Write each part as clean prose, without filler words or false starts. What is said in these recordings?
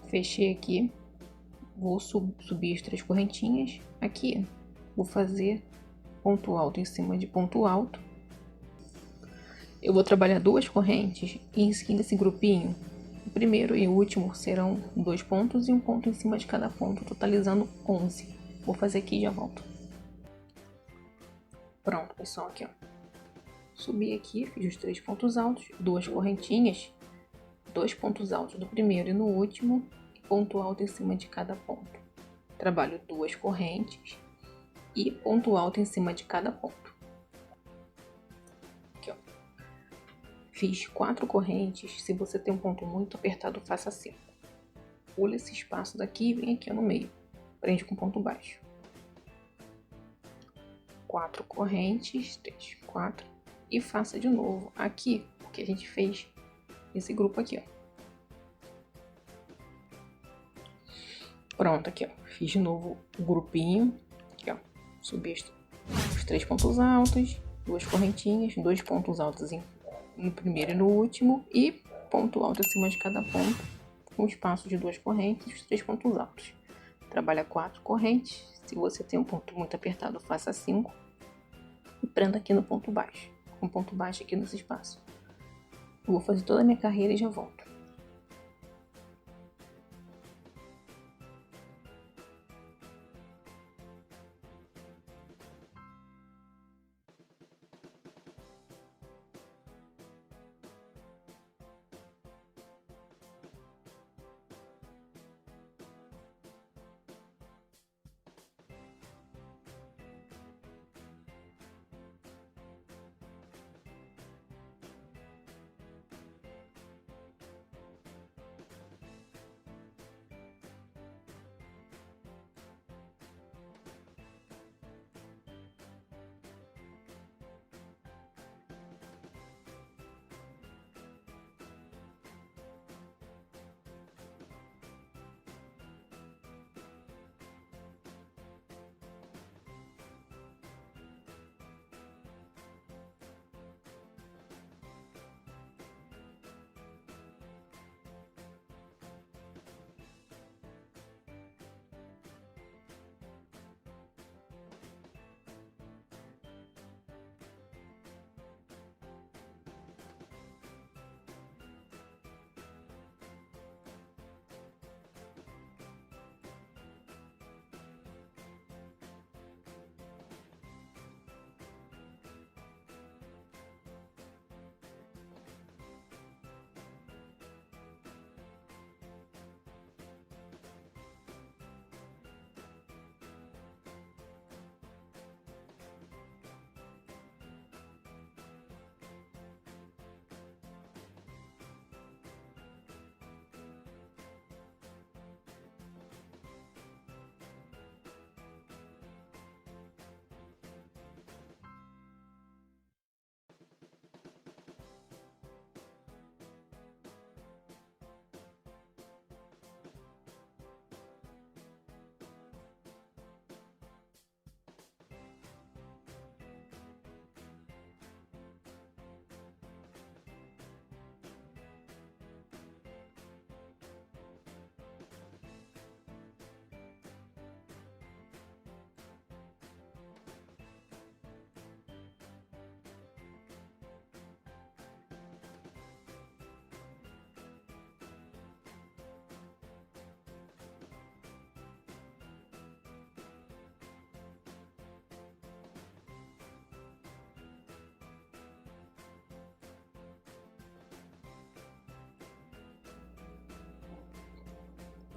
Fechei aqui, vou subir as 3 correntinhas. Aqui, vou fazer ponto alto em cima de ponto alto. Eu vou trabalhar 2 correntes e em seguida esse grupinho, o primeiro e o último serão 2 pontos e um ponto em cima de cada ponto, totalizando 11. Vou fazer aqui e já volto. Pronto, pessoal, aqui ó. Subi aqui, fiz os 3 pontos altos, 2 correntinhas, 2 pontos altos no primeiro e no último, e ponto alto em cima de cada ponto. Trabalho 2 correntes e ponto alto em cima de cada ponto. Aqui ó. Fiz 4 correntes. Se você tem um ponto muito apertado, faça 5. Pula esse espaço daqui e vem aqui ó, no meio. Prende com ponto baixo. 4 correntes, 3, 4. E faça de novo aqui, porque a gente fez esse grupo aqui, ó. Pronto, aqui, ó. Fiz de novo o grupinho. Aqui, ó. Subi os 3 pontos altos, 2 correntinhas, 2 pontos altos no primeiro e no último, e ponto alto acima de cada ponto, com espaço de 2 correntes e os 3 pontos altos. Trabalha 4 correntes. Se você tem um ponto muito apertado, faça 5. E prenda aqui no ponto baixo. Com ponto baixo aqui nesse espaço. Eu vou fazer toda a minha carreira e já volto.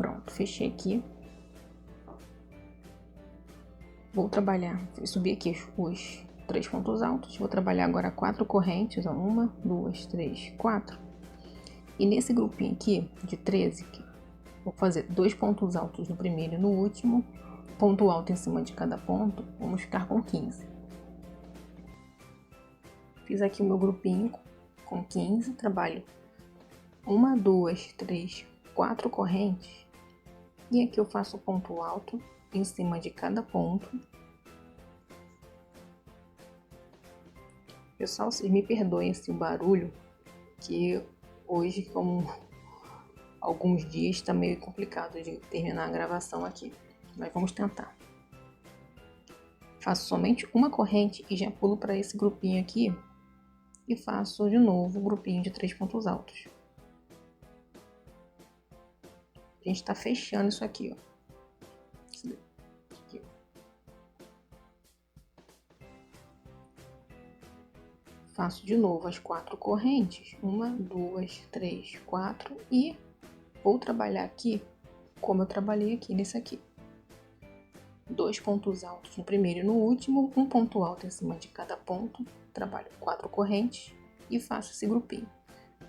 Pronto, fechei aqui. Vou trabalhar, subir aqui os 3 pontos altos. Vou trabalhar agora 4 correntes, ó, 1, 2, 3, 4. E nesse grupinho aqui de 13, vou fazer 2 pontos altos no primeiro e no último, ponto alto em cima de cada ponto, vamos ficar com 15. Fiz aqui o meu grupinho com 15, trabalho 1, 2, 3, 4 correntes. E aqui eu faço ponto alto em cima de cada ponto. Pessoal, vocês me perdoem esse barulho, que hoje, como alguns dias está meio complicado de terminar a gravação aqui, mas vamos tentar. Faço somente uma corrente e já pulo para esse grupinho aqui e faço de novo o grupinho de 3 pontos altos. A gente está fechando isso aqui, ó. Faço de novo as 4 correntes, 1, 2, 3, 4 e vou trabalhar aqui como eu trabalhei aqui nesse aqui. 2 pontos altos no primeiro e no último, um ponto alto em cima de cada ponto, trabalho 4 correntes e faço esse grupinho.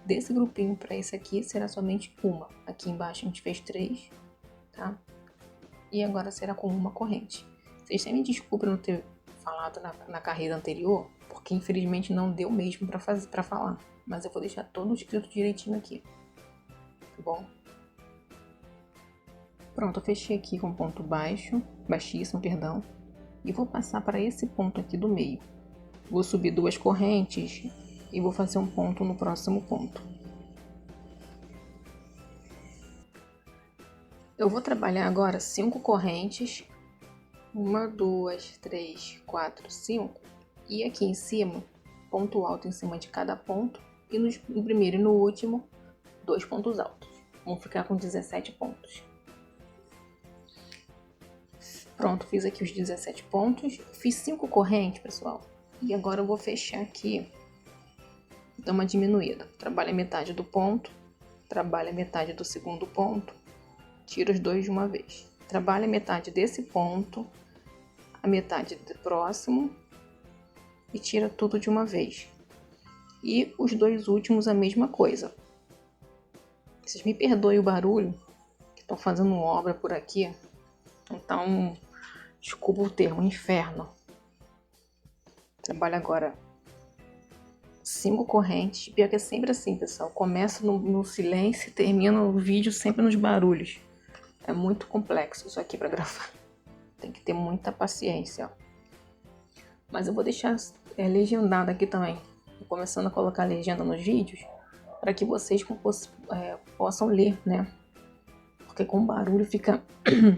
Desse grupinho para esse aqui será somente uma. Aqui embaixo a gente fez 3, tá? E agora será com uma corrente. Vocês até me desculpem não ter falado na carreira anterior, porque infelizmente não deu mesmo para falar. Mas eu vou deixar todo escrito direitinho aqui, tá bom? Pronto, eu fechei aqui com ponto baixo, baixíssimo, perdão. E vou passar para esse ponto aqui do meio. Vou subir 2 correntes e vou fazer um ponto no próximo ponto. Eu vou trabalhar agora 5 correntes. 1, 2, 3, 4, 5. E aqui em cima, ponto alto em cima de cada ponto. E no primeiro e no último, 2 pontos altos. Vamos ficar com 17 pontos. Pronto, fiz aqui os 17 pontos. Fiz 5 correntes, pessoal. E agora eu vou fechar aqui. Dá uma diminuída. Trabalho a metade do ponto. Trabalho a metade do segundo ponto. Tiro os dois de uma vez. Trabalho a metade desse ponto. A metade do próximo. E tira tudo de uma vez. E os 2 últimos a mesma coisa. Vocês me perdoem o barulho, que estão fazendo obra por aqui. Então, desculpa o termo, inferno. Trabalho agora 5 correntes. Pior que é sempre assim, pessoal. Começo no silêncio e termino o vídeo sempre nos barulhos. É muito complexo isso aqui para gravar. Tem que ter muita paciência, ó. Mas eu vou deixar legendado aqui também. Tô começando a colocar legenda nos vídeos para que vocês possam ler, né? Porque com barulho fica,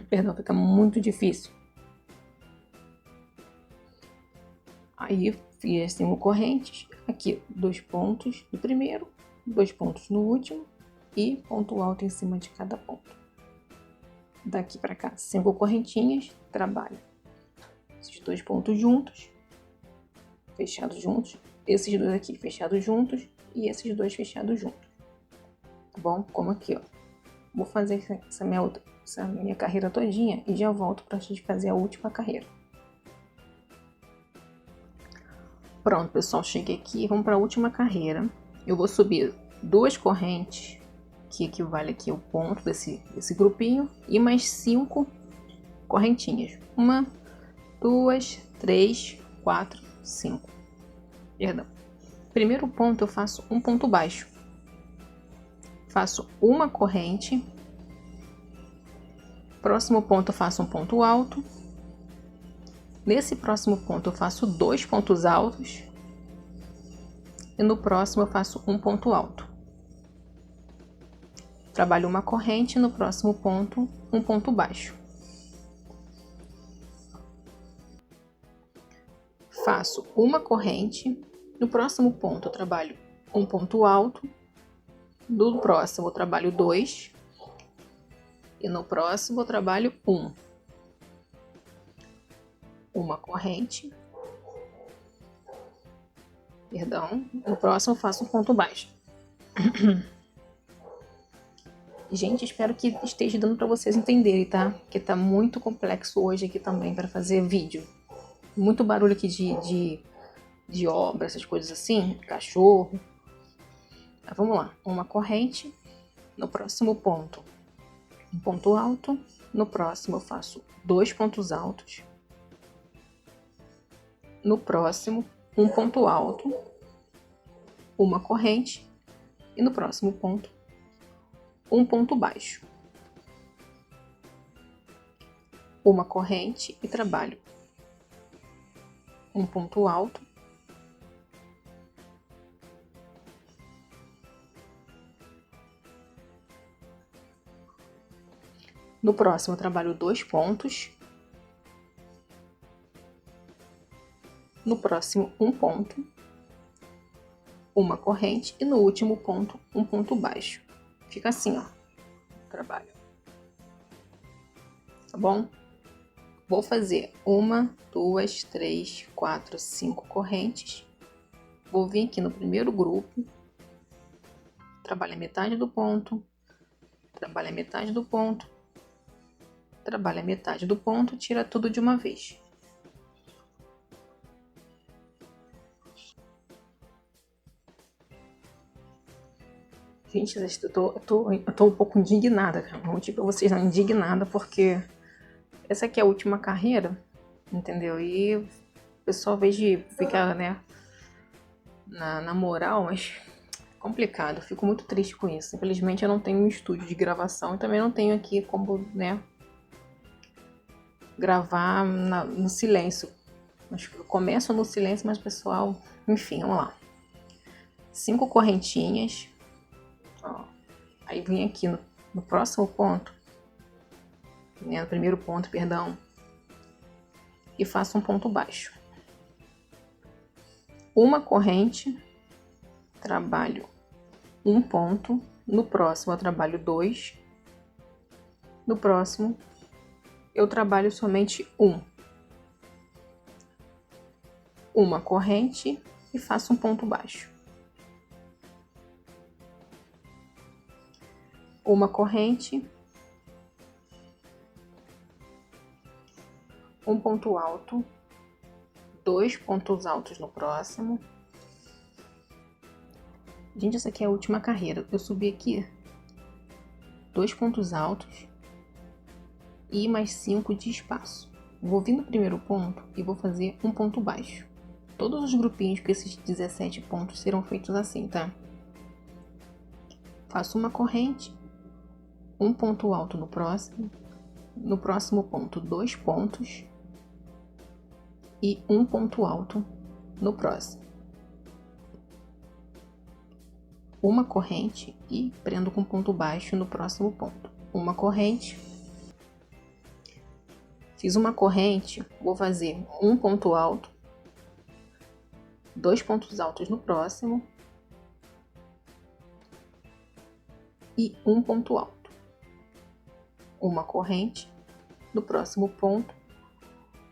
perdão, fica muito difícil. Aí fiz 5 correntes, aqui 2 pontos no primeiro, 2 pontos no último e ponto alto em cima de cada ponto. Daqui para cá, 5 correntinhas, trabalho esses 2 pontos juntos, fechados juntos, esses 2 aqui fechados juntos e esses 2 fechados juntos, tá bom? Como aqui, ó. Vou fazer essa minha carreira todinha e já volto para a gente fazer a última carreira. Pronto, pessoal, cheguei aqui, vamos para a última carreira. Eu vou subir 2 correntes, que equivale aqui ao ponto desse grupinho, e mais 5 correntinhas. 1, 2, 3, 4, 5. Perdão. Primeiro ponto eu faço um ponto baixo. Faço uma corrente. Próximo ponto eu faço um ponto alto. Nesse próximo ponto eu faço 2 pontos altos. E no próximo eu faço um ponto alto. Trabalho uma corrente, no próximo ponto, um ponto baixo. Faço uma corrente, no próximo ponto eu trabalho um ponto alto, no próximo eu trabalho 2 e no próximo eu trabalho 1. Uma corrente, perdão, no próximo eu faço um ponto baixo. Gente, espero que esteja dando para vocês entenderem, tá? Porque tá muito complexo hoje aqui também para fazer vídeo. Muito barulho aqui de obra, essas coisas assim, cachorro. Tá, vamos lá. Uma corrente, no próximo ponto, um ponto alto. No próximo eu faço 2 pontos altos. No próximo, um ponto alto, uma corrente. E no próximo ponto, um ponto baixo. Uma corrente e trabalho um ponto alto, No próximo eu trabalho 2 pontos. No próximo, 1 ponto, uma corrente e no último ponto, um ponto baixo. Fica assim, ó, o trabalho. Tá bom? Vou fazer 1, 2, 3, 4, 5 correntes. Vou vir aqui no primeiro grupo, trabalho a metade do ponto, trabalho a metade do ponto, trabalho a metade do ponto, tira tudo de uma vez. Gente, eu tô um pouco indignada, vou dizer pra vocês, não, indignada, porque essa aqui é a última carreira, entendeu? E o pessoal, ao invés de ficar, né, na moral, mas é complicado, eu fico muito triste com isso. Infelizmente eu não tenho um estúdio de gravação e também não tenho aqui como, né, gravar no silêncio. Eu começo no silêncio, mas pessoal, enfim, vamos lá. 5 correntinhas. Ó, aí vim aqui no próximo ponto, né, no primeiro ponto, perdão, e faço um ponto baixo. Uma corrente, trabalho 1 ponto, no próximo eu trabalho 2, no próximo eu trabalho somente 1. Uma corrente e faço um ponto baixo. Uma corrente, um ponto alto, 2 pontos altos no próximo. Gente, essa aqui é a última carreira. Eu subi aqui 2 pontos altos e mais 5 de espaço. Vou vir no primeiro ponto e vou fazer um ponto baixo. Todos os grupinhos com esses 17 pontos serão feitos assim, tá? Faço uma corrente, um ponto alto no próximo ponto 2 pontos e um ponto alto no próximo. Uma corrente e prendo com ponto baixo no próximo ponto. Uma corrente. Fiz uma corrente, vou fazer um ponto alto, 2 pontos altos no próximo e um ponto alto. Uma corrente, no próximo ponto,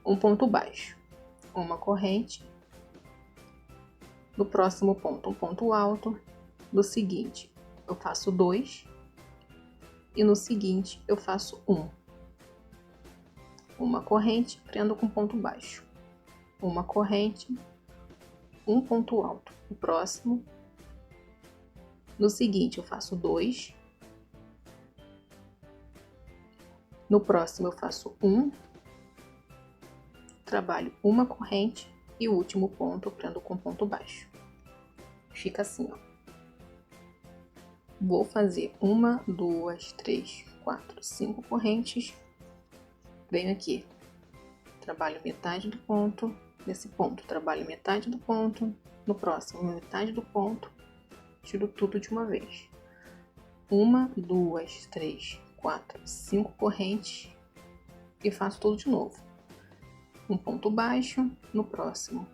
um ponto baixo. Uma corrente, no próximo ponto, um ponto alto. No seguinte, eu faço 2 e no seguinte eu faço 1. Uma corrente, prendo com ponto baixo. Uma corrente, um ponto alto. No próximo, no seguinte eu faço 2. No próximo eu faço 1. Trabalho uma corrente e o último ponto eu prendo com ponto baixo. Fica assim, ó. Vou fazer 1, 2, 3, 4, 5 correntes. Venho aqui, trabalho metade do ponto, nesse ponto trabalho metade do ponto, no próximo metade do ponto, tiro tudo de uma vez. 1, 2, 3, 4, 5 correntes e faço tudo de novo. Um ponto baixo, no próximo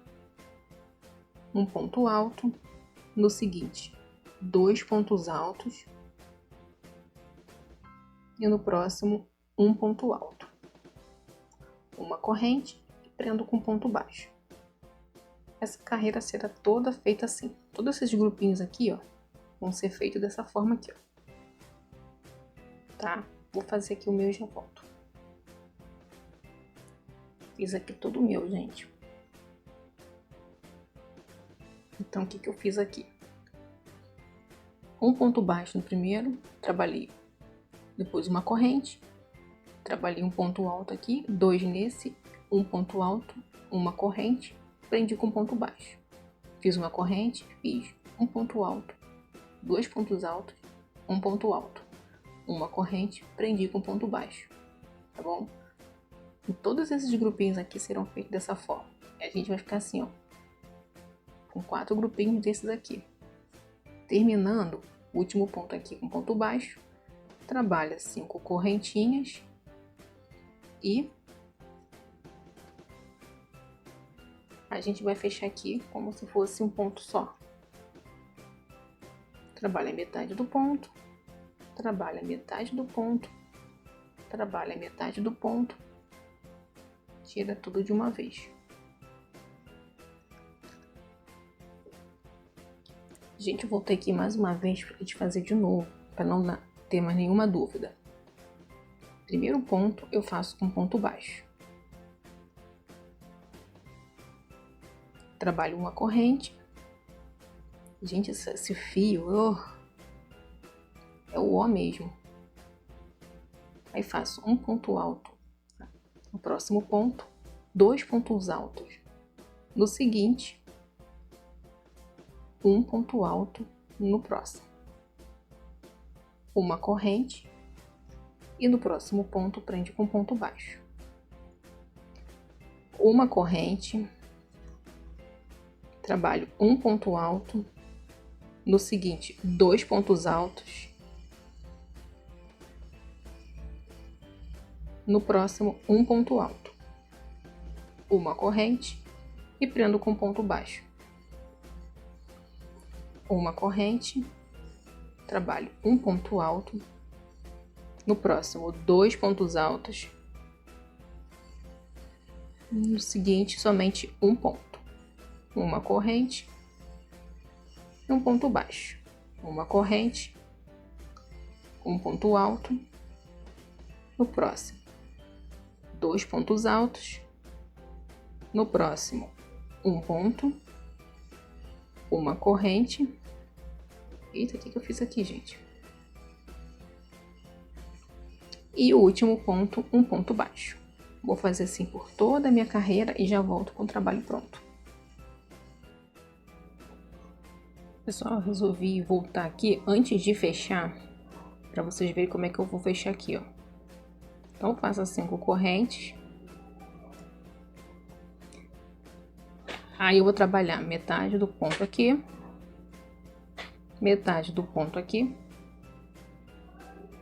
um ponto alto, no seguinte 2 pontos altos e no próximo um ponto alto. Uma corrente e prendo com ponto baixo. Essa carreira será toda feita assim. Todos esses grupinhos aqui, ó, vão ser feitos dessa forma aqui, ó. Tá? Vou fazer aqui o meu e já volto. Fiz aqui todo o meu, gente. Então, o que que eu fiz aqui? Um ponto baixo no primeiro, trabalhei. Depois uma corrente, trabalhei um ponto alto aqui, 2 nesse, um ponto alto, uma corrente, prendi com ponto baixo. Fiz uma corrente, fiz um ponto alto, 2 pontos altos, um ponto alto, uma corrente, prendi com ponto baixo, tá bom? E todos esses grupinhos aqui serão feitos dessa forma. E a gente vai ficar assim, ó, com 4 grupinhos desses aqui. Terminando o último ponto aqui com ponto baixo, trabalha 5 correntinhas e a gente vai fechar aqui como se fosse um ponto só. Trabalha metade do ponto, trabalha metade do ponto, trabalha metade do ponto, tira tudo de uma vez. Gente, eu voltei aqui mais uma vez para a gente fazer de novo, para não ter mais nenhuma dúvida. Primeiro ponto eu faço com ponto baixo. Trabalho uma corrente. Gente, esse fio, é o ó mesmo. Aí faço um ponto alto no próximo ponto, 2 pontos altos no seguinte, um ponto alto no próximo, uma corrente e no próximo ponto prende com ponto baixo, uma corrente, trabalho um ponto alto, no seguinte 2 pontos altos, no próximo um ponto alto, uma corrente e prendo com ponto baixo, uma corrente, trabalho um ponto alto, no próximo 2 pontos altos, no seguinte somente um ponto, uma corrente e um ponto baixo, uma corrente, um ponto alto, no próximo 2 pontos altos, no próximo um ponto, uma corrente. Eita, o que eu fiz aqui, gente? E o último ponto, um ponto baixo. Vou fazer assim por toda a minha carreira e já volto com o trabalho pronto. Pessoal, eu resolvi voltar aqui antes de fechar, para vocês verem como é que eu vou fechar aqui, ó. Então, faço 5 correntes. Aí eu vou trabalhar metade do ponto aqui, metade do ponto aqui.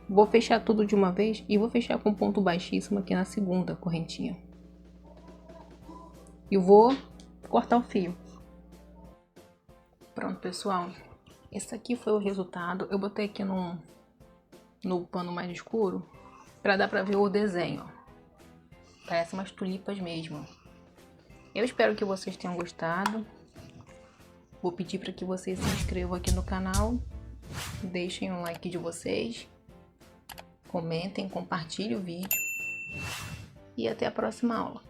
Vou fechar tudo de uma vez e vou fechar com ponto baixíssimo aqui na segunda correntinha. E vou cortar o fio. Pronto, pessoal. Esse aqui foi o resultado. Eu botei aqui no pano mais escuro para dar para ver o desenho. Parece umas tulipas mesmo. Eu espero que vocês tenham gostado. Vou pedir para que vocês se inscrevam aqui no canal. Deixem um like de vocês. Comentem, compartilhem o vídeo. E até a próxima aula.